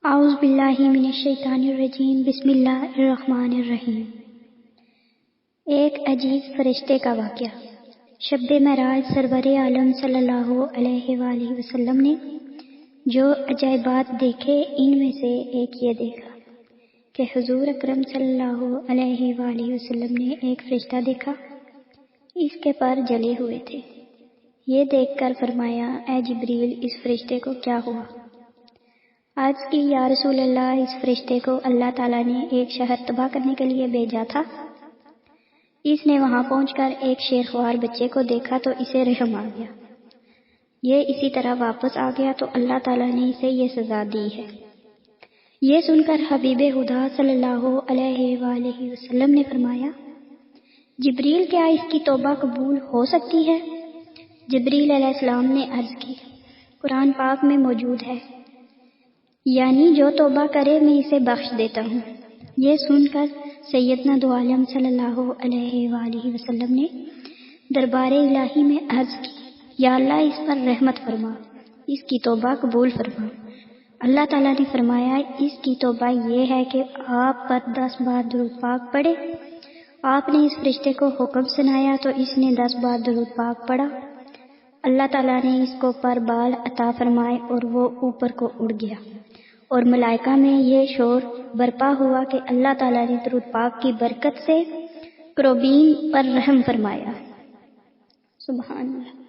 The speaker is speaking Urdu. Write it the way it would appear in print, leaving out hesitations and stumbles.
اعوذ باللہ من الشیطان الرجیم، بسم اللہ الرحمن الرحیم۔ ایک عجیب فرشتے کا واقعہ۔ شب معراج سرور عالم صلی اللہ علیہ وآلہ وسلم نے جو عجائبات دیکھے، ان میں سے ایک یہ دیکھا کہ حضور اکرم صلی اللہ علیہ وآلہ وسلم نے ایک فرشتہ دیکھا، اس کے پر جلے ہوئے تھے۔ یہ دیکھ کر فرمایا، اے جبریل، اس فرشتے کو کیا ہوا؟ عرض کی، یا رسول اللہ، اس فرشتے کو اللہ تعالیٰ نے ایک شہر تباہ کرنے کے لیے بھیجا تھا۔ اس نے وہاں پہنچ کر ایک شیرخوار بچے کو دیکھا تو اسے رحم آ گیا۔ یہ اسی طرح واپس آ گیا تو اللہ تعالیٰ نے اسے یہ سزا دی ہے۔ یہ سن کر حبیب خدا صلی اللہ علیہ وآلہ وسلم نے فرمایا، جبریل، کیا اس کی توبہ قبول ہو سکتی ہے؟ جبریل علیہ السلام نے عرض کی، قرآن پاک میں موجود ہے، یعنی جو توبہ کرے میں اسے بخش دیتا ہوں۔ یہ سن کر سیدنا دو عالم صلی اللہ علیہ وآلہ وسلم نے دربار الہی میں عرض کی، یا اللہ، اس پر رحمت فرما، اس کی توبہ قبول فرما۔ اللہ تعالیٰ نے فرمایا، اس کی توبہ یہ ہے کہ آپ پر 10 بار درود پاک پڑھے۔ آپ نے اس فرشتے کو حکم سنایا تو اس نے 10 بار درود پاک پڑھا۔ اللہ تعالیٰ نے اس کو پر بال عطا فرمائے اور وہ اوپر کو اڑ گیا، اور ملائکہ میں یہ شور برپا ہوا کہ اللہ تعالیٰ نے درود پاک کی برکت سے کروبین پر رحم فرمایا۔ سبحان اللہ۔